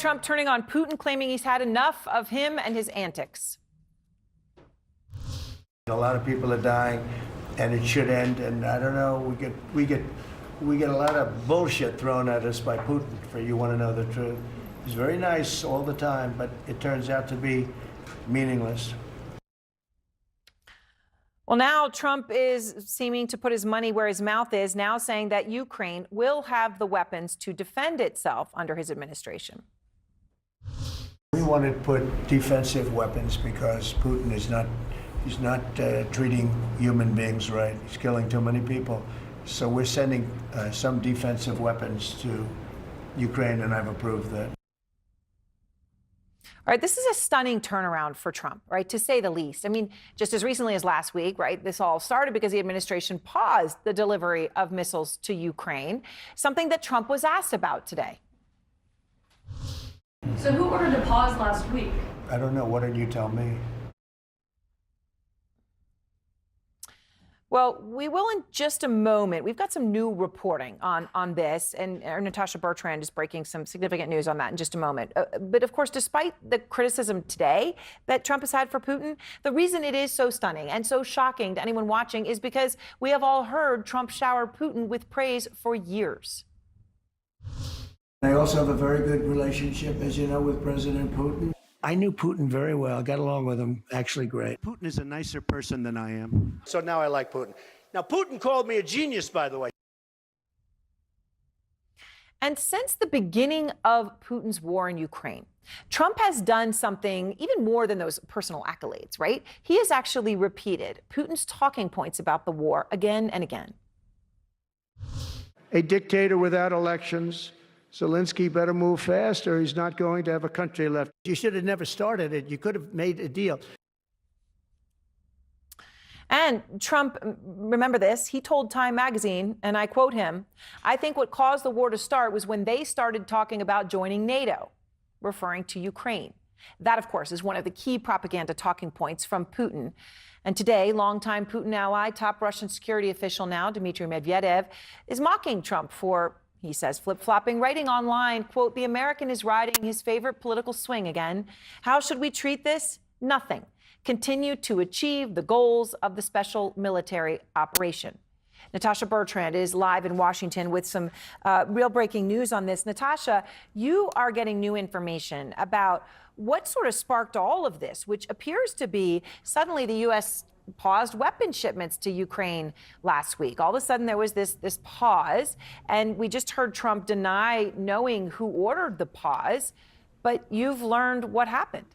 Trump turning on Putin, claiming he's had enough of him and his antics. A lot of people are dying, and it should end. And I don't know, we get a lot of bullshit thrown at us by Putin. For you want to know the truth, he's very nice all the time, but it turns out to be meaningless. Well, now Trump is seeming to put his money where his mouth is, now saying that Ukraine will have the weapons to defend itself under his administration. We want to put defensive weapons because Putin is not treating human beings right. He's killing too many people. So we're sending some defensive weapons to Ukraine, and I've approved that. All right, this is a stunning turnaround for Trump, right, to say the least. I mean, just as recently as last week, right, this all started because the administration paused the delivery of missiles to Ukraine, something that Trump was asked about today. So who ordered the pause last week? I don't know. What did you tell me? Well, we will in just a moment. We've got some new reporting on this, and our Natasha Bertrand is breaking some significant news on that in just a moment. But of course, despite the criticism today that Trump has had for Putin, the reason it is so stunning and so shocking to anyone watching is because we have all heard Trump shower Putin with praise for years. I also have a very good relationship, as you know, with President Putin. I knew Putin very well, got along with him actually great. Putin is a nicer person than I am. So now I like Putin. Now, Putin called me a genius, by the way. And since the beginning of Putin's war in Ukraine, Trump has done something even more than those personal accolades, right? He has actually repeated Putin's talking points about the war again and again. A dictator without elections. Zelensky better move fast or he's not going to have a country left. You should have never started it. You could have made a deal. And Trump, remember this, he told Time magazine, and I quote him, "I think what caused the war to start was when they started talking about joining NATO," referring to Ukraine. That, of course, is one of the key propaganda talking points from Putin. And today, longtime Putin ally, top Russian security official now, Dmitry Medvedev, is mocking Trump for, he says, flip-flopping, writing online, quote, "The American is riding his favorite political swing again. How should we treat this? Nothing. Continue to achieve the goals of the special military operation." Natasha Bertrand is live in Washington with some real breaking news on this. Natasha, you are getting new information about what sort of sparked all of this, which appears to be suddenly the U.S. paused weapon shipments to Ukraine last week. All of a sudden, there was this pause, and we just heard Trump deny knowing who ordered the pause, but you've learned what happened.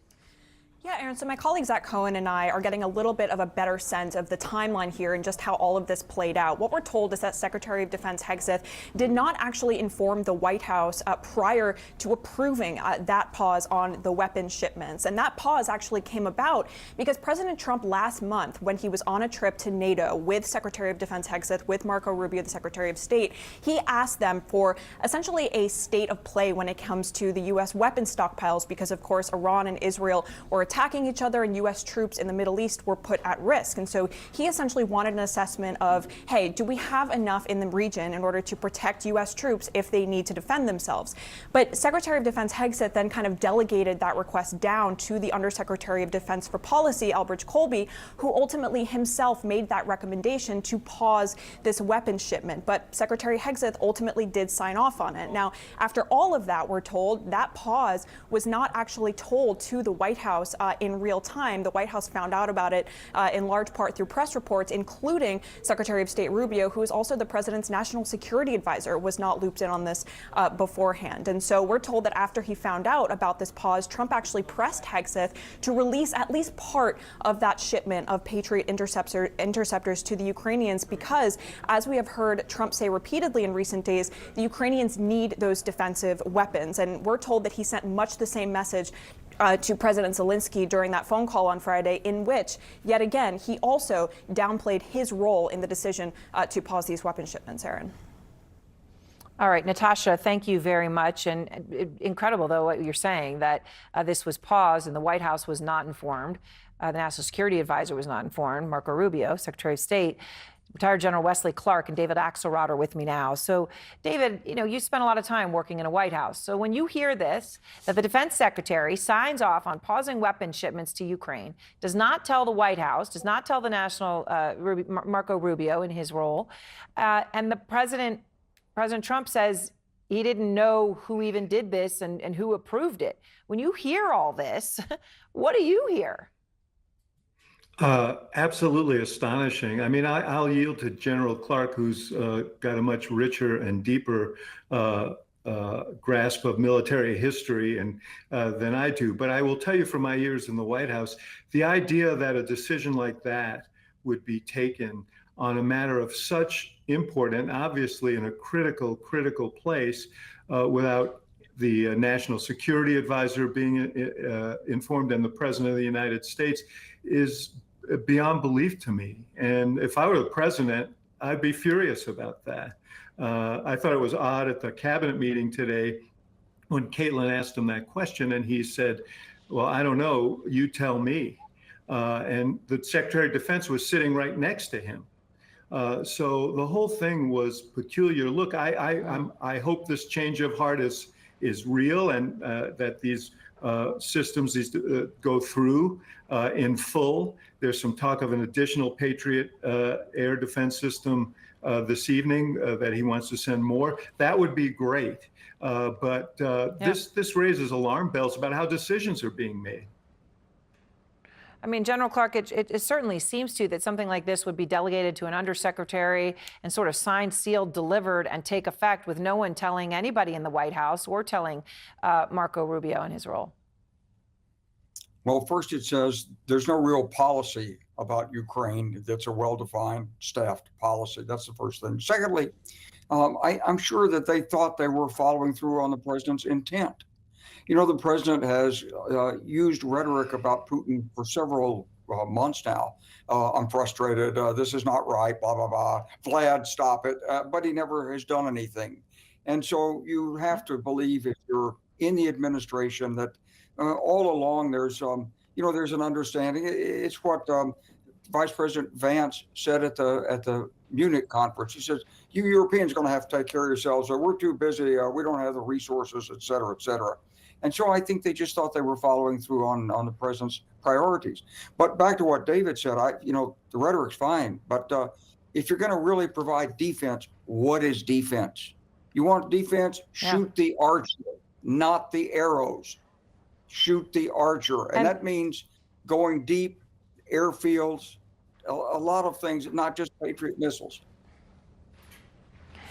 Yeah, Aaron, so my colleague Zach Cohen and I are getting a little bit of a better sense of the timeline here and just how all of this played out. What we're told is that Secretary of Defense Hegseth did not actually inform the White House prior to approving that pause on the weapons shipments. And that pause actually came about because President Trump last month, when he was on a trip to NATO with Secretary of Defense Hegseth, with Marco Rubio, the Secretary of State, he asked them for essentially a state of play when it comes to the U.S. weapons stockpiles because, of course, Iran and Israel were attacking each other and U.S. troops in the Middle East were put at risk. And so he essentially wanted an assessment of, hey, do we have enough in the region in order to protect U.S. troops if they need to defend themselves? But Secretary of Defense Hegseth then kind of delegated that request down to the Undersecretary of Defense for Policy, Albridge Colby, who ultimately himself made that recommendation to pause this weapons shipment. But Secretary Hegseth ultimately did sign off on it. Now, after all of that, we're told that pause was not actually told to the White House in real time. The White House found out about it in large part through press reports, including Secretary of State Rubio, who is also the president's national security advisor, was not looped in on this beforehand. And so we're told that after he found out about this pause, Trump actually pressed Hegseth to release at least part of that shipment of Patriot interceptors to the Ukrainians because, as we have heard Trump say repeatedly in recent days, the Ukrainians need those defensive weapons. And we're told that he sent much the same message to President Zelensky during that phone call on Friday, in which, yet again, he also downplayed his role in the decision to pause these weapon shipments, Aaron. All right, Natasha, thank you very much. And incredible, though, what you're saying, that this was paused and the White House was not informed. The National Security Advisor was not informed, Marco Rubio, Secretary of State. Retired General Wesley Clark and David Axelrod are with me now. So, David, you spent a lot of time working in a White House. So when you hear this, that the defense secretary signs off on pausing weapons shipments to Ukraine, does not tell the White House, does not tell the national Marco Rubio in his role, and the President Trump says he didn't know who even did this and who approved it. When you hear all this, what do you hear? Absolutely astonishing. I mean, I'll yield to General Clark, who's got a much richer and deeper grasp of military history than I do. But I will tell you from my years in the White House, the idea that a decision like that would be taken on a matter of such import and obviously in a critical place without the National Security Advisor being informed and the President of the United States is beyond belief to me. And if I were the president, I'd be furious about that. I thought it was odd at the cabinet meeting today when Caitlin asked him that question and he said, well, I don't know, you tell me. And the Secretary of Defense was sitting right next to him. So the whole thing was peculiar. Look, I hope this change of heart is real and that these systems go through in full. There's some talk of an additional Patriot air defense system this evening that he wants to send more. That would be great. But this raises alarm bells about how decisions are being made. I mean, General Clark, it certainly seems to that something like this would be delegated to an undersecretary and sort of signed, sealed, delivered, and take effect with no one telling anybody in the White House or telling Marco Rubio in his role. Well, first it says there's no real policy about Ukraine that's a well-defined, staffed policy. That's the first thing. Secondly, I'm sure that they thought they were following through on the president's intent. You know, the president has used rhetoric about Putin for several months now. I'm frustrated. This is not right, blah, blah, blah. Vlad, stop it. But he never has done anything. And so you have to believe if you're in the administration that all along there's, there's an understanding. It's what Vice President Vance said at the Munich conference. He says, you Europeans are going to have to take care of yourselves. We're too busy. We don't have the resources, et cetera, et cetera. And so I think they just thought they were following through on the president's priorities. But back to what David said, the rhetoric's fine. But if you're going to really provide defense, what is defense? You want defense? Shoot the archer, not the arrows. Shoot the archer. And that means going deep, airfields, a lot of things, not just Patriot missiles.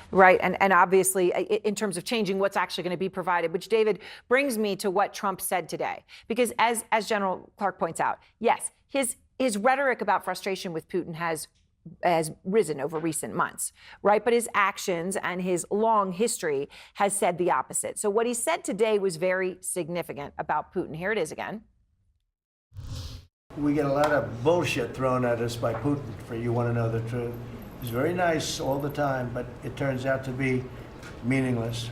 Right. And obviously, in terms of changing what's actually going to be provided, which, David, brings me to what Trump said today. Because as General Clark points out, yes, his rhetoric about frustration with Putin has risen over recent months, right? But his actions and his long history has said the opposite. So what he said today was very significant about Putin. Here it is again. We get a lot of bullshit thrown at us by Putin, for you want to know the truth. He's very nice all the time, but it turns out to be meaningless.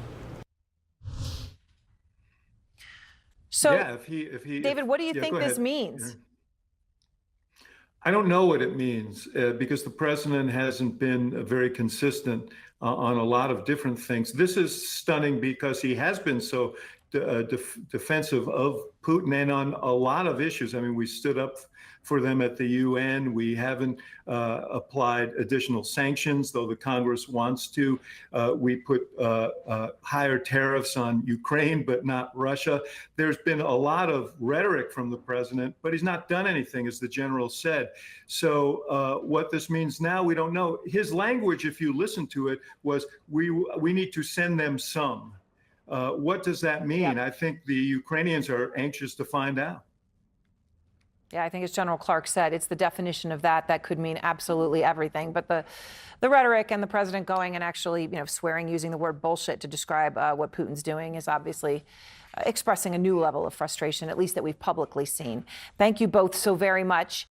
So, yeah, David, what do you think this means? I don't know what it means because the president hasn't been very consistent on a lot of different things. This is stunning because he has been so defensive of Putin and on a lot of issues. I mean, we stood up for them at the UN. We haven't applied additional sanctions, though the Congress wants to. We put higher tariffs on Ukraine, but not Russia. There's been a lot of rhetoric from the president, but he's not done anything, as the general said. So what this means now, we don't know. His language, if you listen to it, was we need to send them some. What does that mean? I think the Ukrainians are anxious to find out. Yeah, I think as General Clark said, it's the definition of that could mean absolutely everything. But the rhetoric and the president going and actually, swearing, using the word bullshit to describe what Putin's doing is obviously expressing a new level of frustration, at least that we've publicly seen. Thank you both so very much.